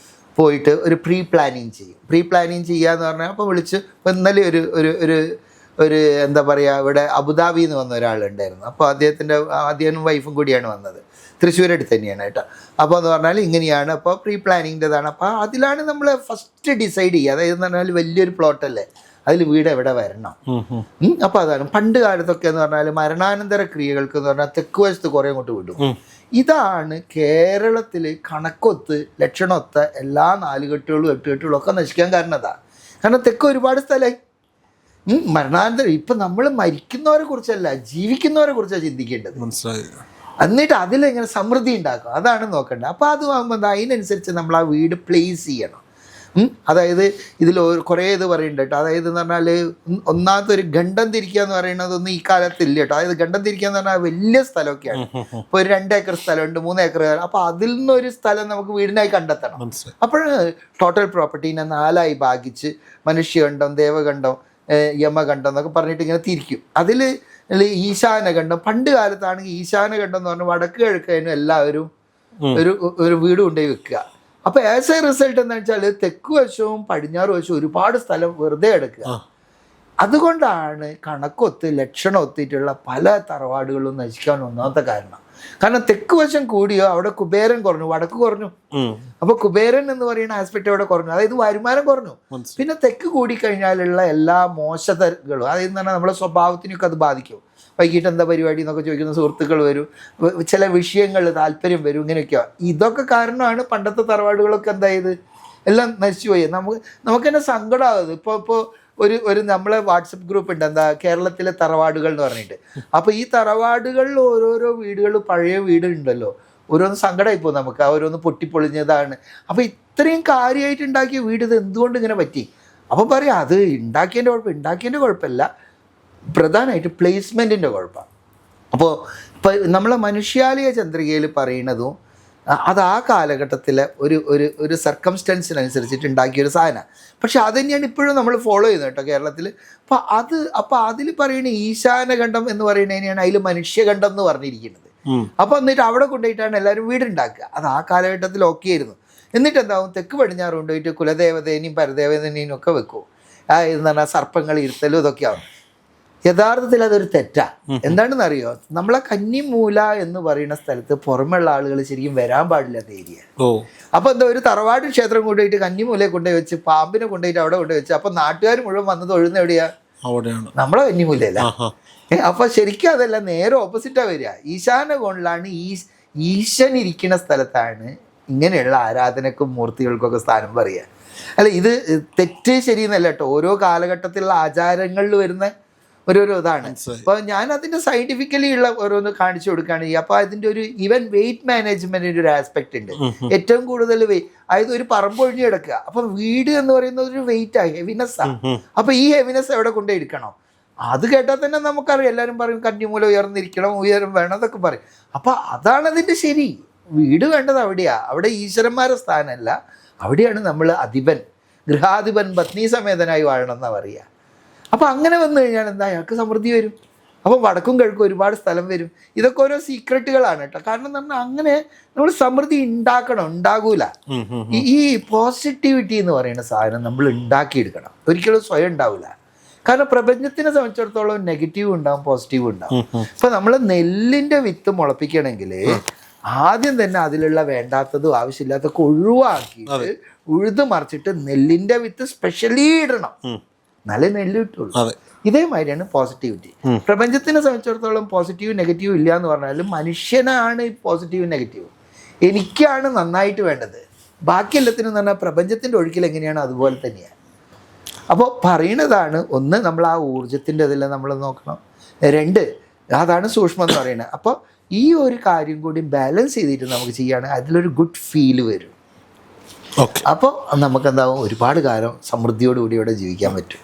പോയിട്ട് ഒരു പ്രീ പ്ലാനിങ് ചെയ്യും. പ്രീ പ്ലാനിങ് ചെയ്യുക എന്ന് പറഞ്ഞാൽ അപ്പോൾ വിളിച്ച് ഇന്നലെ ഒരു ഒരു എന്താ പറയുക, ഇവിടെ അബുദാബിയിൽ നിന്ന് വന്ന ഒരാളുണ്ടായിരുന്നു. അപ്പോൾ അദ്ദേഹം വൈഫും കൂടിയാണ് വന്നത്. തൃശ്ശൂരടുത്ത് തന്നെയാണ് കേട്ടോ. അപ്പോൾ എന്ന് പറഞ്ഞാൽ ഇങ്ങനെയാണ്, അപ്പോൾ പ്രീ പ്ലാനിങ്ങിൻ്റെതാണ്. അപ്പോൾ അതിലാണ് നമ്മൾ ഫസ്റ്റ് ഡിസൈഡ് ചെയ്യുക. അതായത് എന്ന് പറഞ്ഞാൽ വലിയൊരു പ്ലോട്ടല്ലേ, അതിൽ വീട് എവിടെ വരണം. അപ്പോൾ അതാണ് പണ്ട് കാലത്തൊക്കെ എന്ന് പറഞ്ഞാൽ മരണാനന്തര ക്രിയകൾക്ക് എന്ന് പറഞ്ഞാൽ തെക്ക് വശത്ത് കുറേ അങ്ങോട്ട് വിടും. ഇതാണ് കേരളത്തിൽ കണക്കൊത്ത് ലക്ഷണമൊത്ത എല്ലാ 4 കെട്ടുകളും 8 കെട്ടുകളും ഒക്കെ നശിക്കാൻ കാരണം അതാണ്. കാരണം തെക്ക് ഒരുപാട് സ്ഥലമായി. മരണാനന്തരം ഇപ്പം നമ്മൾ മരിക്കുന്നവരെ കുറിച്ചല്ല, ജീവിക്കുന്നവരെ കുറിച്ചാണ് ചിന്തിക്കേണ്ടത്. മനസ്സിലായി. എന്നിട്ട് അതിലെങ്ങനെ സമൃദ്ധി ഉണ്ടാക്കും, അതാണ് നോക്കേണ്ടത്. അപ്പോൾ അത് ആകുമ്പോൾ അതിനനുസരിച്ച് നമ്മൾ ആ വീട് പ്ലേസ് ചെയ്യണം. അതായത് ഇതിൽ കുറേ ഇത് പറയുന്നുണ്ട് കേട്ടോ. അതായത് എന്ന് പറഞ്ഞാൽ ഒന്നാമത്തെ ഒരു ഗണ്ഡം തിരിക്കുക എന്ന് പറയുന്നതൊന്നും ഈ കാലത്തില്ല കേട്ടോ. അതായത് ഗണ്ഡം തിരിക്കുക എന്ന് പറഞ്ഞാൽ വലിയ സ്ഥലമൊക്കെയാണ്. ഇപ്പോൾ ഒരു 2 ഏക്കർ സ്ഥലമുണ്ട്, 3 ഏക്കർ. അപ്പോൾ അതിൽ നിന്നൊരു സ്ഥലം നമുക്ക് വീടിനായി കണ്ടെത്തണം. അപ്പോൾ ടോട്ടൽ പ്രോപ്പർട്ടീനെ 4ആയി ഭാഗിച്ച് മനുഷ്യഖണ്ഡം, ദേവഖണ്ഡം, യമഖണ്ഡം എന്നൊക്കെ പറഞ്ഞിട്ട് ഇങ്ങനെ തിരിക്കും. അതിൽ ഈശാനഖണ്ഡം, പണ്ട് കാലത്താണെങ്കിൽ ഈശാനഖണ്ഡം എന്ന് പറഞ്ഞാൽ വടക്ക് കിഴക്കതിനും എല്ലാവരും ഒരു വീട് കൊണ്ടുപോയി വെക്കുക. അപ്പോൾ ആസ് എ റിസൾട്ട് എന്താ വെച്ചാൽ തെക്ക് വശവും പടിഞ്ഞാറ് വശവും ഒരുപാട് സ്ഥലം വെറുതെ എടുക്കുക. അതുകൊണ്ടാണ് കണക്കൊത്ത് ലക്ഷണം ഒത്തിട്ടുള്ള പല തറവാടുകളും നശിക്കാൻ ഒന്നാമത്തെ കാരണം. കാരണം തെക്ക് വശം കൂടിയോ അവിടെ കുബേരൻ കുറഞ്ഞു, വടക്ക് കുറഞ്ഞു. അപ്പൊ കുബേരൻ എന്ന് പറയുന്ന ആസ്പെക്ട് അവിടെ കുറഞ്ഞു, അതായത് വരുമാനം കുറഞ്ഞു. പിന്നെ തെക്ക് കൂടിക്കഴിഞ്ഞാലുള്ള എല്ലാ മോശതകളും, അതായത് നമ്മളെ സ്വഭാവത്തിനൊക്കെ അത് ബാധിക്കും. വൈകിട്ട് എന്താ പരിപാടി എന്നൊക്കെ ചോദിക്കുന്ന സുഹൃത്തുക്കൾ വരും, ചില വിഷയങ്ങൾ താല്പര്യം വരും, ഇങ്ങനെയൊക്കെയാണ്. ഇതൊക്കെ കാരണമാണ് പണ്ടത്തെ തറവാടുകളൊക്കെ എന്തായത് എല്ലാം നശിച്ചുപോയി. നമുക്ക് തന്നെ സങ്കടമാകുന്നത്. ഇപ്പോൾ ഒരു നമ്മളെ വാട്സപ്പ് ഗ്രൂപ്പ് ഉണ്ട്, എന്താ കേരളത്തിലെ തറവാടുകൾ എന്ന് പറഞ്ഞിട്ട്. അപ്പോൾ ഈ തറവാടുകളിൽ ഓരോരോ വീടുകൾ, പഴയ വീടുണ്ടല്ലോ, ഓരോന്ന് സങ്കടമായി പോകും നമുക്ക്. ഓരോന്ന് പൊട്ടിപ്പൊളിഞ്ഞതാണ്. അപ്പോൾ ഇത്രയും കാര്യമായിട്ട് ഉണ്ടാക്കിയ വീട് ഇത് എന്തുകൊണ്ട് ഇങ്ങനെ പറ്റി? അപ്പോൾ പറയാം അത് ഉണ്ടാക്കിയതിൻ്റെ കുഴപ്പമില്ല, പ്രധാനമായിട്ട് പ്ലേസ്മെൻറ്റിൻ്റെ കുഴപ്പമാണ്. അപ്പോൾ നമ്മളെ മനുഷ്യാലയ ചന്ദ്രികയിൽ പറയുന്നതും അത് ആ കാലഘട്ടത്തിലെ ഒരു സർക്കംസ്റ്റൻസിനനുസരിച്ചിട്ട് ഉണ്ടാക്കിയൊരു സാധനമാണ്. പക്ഷെ അത് തന്നെയാണ് ഇപ്പോഴും നമ്മൾ ഫോളോ ചെയ്യുന്നത് കേട്ടോ കേരളത്തിൽ. അപ്പോൾ അതിൽ പറയുന്ന ഈശാനഖണ്ഡം എന്ന് പറയുന്നതിനെയാണ് അതിൽ മനുഷ്യഖണ്ഡം എന്ന് പറഞ്ഞിരിക്കുന്നത്. അപ്പോൾ എന്നിട്ട് അവിടെ കൊണ്ടുപോയിട്ടാണ് എല്ലാവരും വീടുണ്ടാക്കുക. അത് ആ കാലഘട്ടത്തിൽ ഓക്കെ ആയിരുന്നു. എന്നിട്ട് എന്താവും, തെക്ക് പടിഞ്ഞാറ് കൊണ്ടുപോയിട്ട് കുലദേവതേനെയും പരദേവതേനെയും ഒക്കെ വെക്കും. എന്ന് പറഞ്ഞാൽ സർപ്പങ്ങൾ ഇരുത്തലും ഇതൊക്കെയാവും. യഥാർത്ഥത്തിൽ അതൊരു തെറ്റാണ്. എന്താണെന്ന് അറിയോ, നമ്മളെ കന്നിമൂല എന്ന് പറയുന്ന സ്ഥലത്ത് പുറമെയുള്ള ആളുകൾ ശരിക്കും വരാൻ പാടില്ലാത്ത ഏരിയ. അപ്പൊ എന്താ, ഒരു തറവാട് ക്ഷേത്രം കൊണ്ടുപോയിട്ട് കന്നിമൂലയെ കൊണ്ടുപോയി വെച്ച് പാമ്പിനെ കൊണ്ടുപോയിട്ട് അവിടെ കൊണ്ടുപോയി വെച്ച്, അപ്പൊ നാട്ടുകാർ മുഴുവൻ വന്നത് ഒഴുന്ന എവിടെയാ? നമ്മളെ കന്നിമൂലയല്ല. അപ്പൊ ശരിക്കും അതല്ല, നേരെ ഓപ്പോസിറ്റാ വരിക. ഈശാന കോണിലാണ് ഈശൻ ഇരിക്കുന്ന സ്ഥലത്താണ് ഇങ്ങനെയുള്ള ആരാധനക്കും മൂർത്തികൾക്കൊക്കെ സ്ഥാനം പറയുക. അല്ല, ഇത് തെറ്റ് ശരിയെന്നല്ല കേട്ടോ, ഓരോ കാലഘട്ടത്തിലുള്ള ആചാരങ്ങളിൽ വരുന്ന ഓരോരോ ഇതാണ്. അപ്പോൾ ഞാൻ അതിൻ്റെ സയൻറ്റിഫിക്കലി ഉള്ള ഓരോന്ന് കാണിച്ചു കൊടുക്കുകയാണ്. അപ്പോൾ അതിൻ്റെ ഒരു ഈവൻ വെയിറ്റ് മാനേജ്മെൻറ്റിൻ്റെ ഒരു ആസ്പെക്റ്റ് ഉണ്ട്. ഏറ്റവും കൂടുതൽ അതായത് ഒരു പറമ്പ് ഒഴിഞ്ഞു കിടക്കുക, അപ്പം വീട് എന്ന് പറയുന്നത് ഒരു വെയിറ്റാണ്, ഹെവിനെസ്സാണ്. അപ്പോൾ ഈ ഹെവിനെസ് എവിടെ കൊണ്ടുപോയി ഇരിക്കണം? അത് കേട്ടാൽ തന്നെ നമുക്കറിയാം, എല്ലാവരും പറയും കന്നിമൂല ഉയർന്നിരിക്കണം, ഉയരം വേണം എന്നൊക്കെ പറയും. അപ്പോൾ അതാണ് അതിൻ്റെ ശരി. വീട് വേണ്ടത് അവിടെയാണ്. അവിടെ ഈശ്വരന്മാരുടെ സ്ഥാനമല്ല, അവിടെയാണ് നമ്മൾ അധിപൻ, ഗൃഹാധിപൻ പത്നി സമേതനായി വാഴണം എന്നാണ് പറയുക. അപ്പോൾ അങ്ങനെ വന്നു കഴിഞ്ഞാൽ എന്താ, അയാൾക്ക് സമൃദ്ധി വരും. അപ്പോൾ വടക്കും കിഴക്കും ഒരുപാട് സ്ഥലം വരും. ഇതൊക്കെ ഓരോ സീക്രട്ടുകളാണ് കേട്ടോ. കാരണം എന്ന് പറഞ്ഞാൽ അങ്ങനെ നമ്മൾ സമൃദ്ധി ഉണ്ടാകൂല. ഈ പോസിറ്റിവിറ്റി എന്ന് പറയുന്ന സാധനം നമ്മൾ ഉണ്ടാക്കിയെടുക്കണം, ഒരിക്കലും സ്വയം ഉണ്ടാവില്ല. കാരണം പ്രപഞ്ചത്തിനെ സംബന്ധിച്ചിടത്തോളം നെഗറ്റീവ് ഉണ്ടാവും, പോസിറ്റീവ് ഉണ്ടാവും. ഇപ്പം നമ്മൾ നെല്ലിൻ്റെ വിത്ത് മുളപ്പിക്കണമെങ്കിൽ ആദ്യം തന്നെ അതിലുള്ള വേണ്ടാത്തതും ആവശ്യമില്ലാത്തതൊക്കെ ഒഴിവാക്കിയിട്ട് ഉഴുത് മറിച്ചിട്ട് നെല്ലിൻ്റെ വിത്ത് സ്പെഷ്യലി ഇടണം, നല്ല നെല്ല് കിട്ടുള്ളൂ. ഇതേമാതിരിയാണ് പോസിറ്റിവിറ്റി. പ്രപഞ്ചത്തിനെ സംബന്ധിച്ചിടത്തോളം പോസിറ്റീവ് നെഗറ്റീവ് ഇല്ല എന്ന് പറഞ്ഞാലും മനുഷ്യനാണ് പോസിറ്റീവ് നെഗറ്റീവ്. എനിക്കാണ് നന്നായിട്ട് വേണ്ടത്, ബാക്കി എല്ലാത്തിനും എന്ന് പറഞ്ഞാൽ പ്രപഞ്ചത്തിൻ്റെ ഒഴുക്കിൽ എങ്ങനെയാണ് അതുപോലെ തന്നെയാണ്. അപ്പോൾ പറയണതാണ്, ഒന്ന് നമ്മൾ ആ ഊർജത്തിൻ്റെ ഇതെല്ലാം നമ്മൾ നോക്കണം. 2 അതാണ് സൂക്ഷ്മം എന്ന് പറയുന്നത്. അപ്പോൾ ഈ ഒരു കാര്യം കൂടി ബാലൻസ് ചെയ്തിട്ട് നമുക്ക് ചെയ്യുകയാണെങ്കിൽ അതിലൊരു ഗുഡ് ഫീൽ വരും. അപ്പോൾ നമുക്കെന്താവും, ഒരുപാട് കാലം സമൃദ്ധിയോടുകൂടി ഇവിടെ ജീവിക്കാൻ പറ്റും.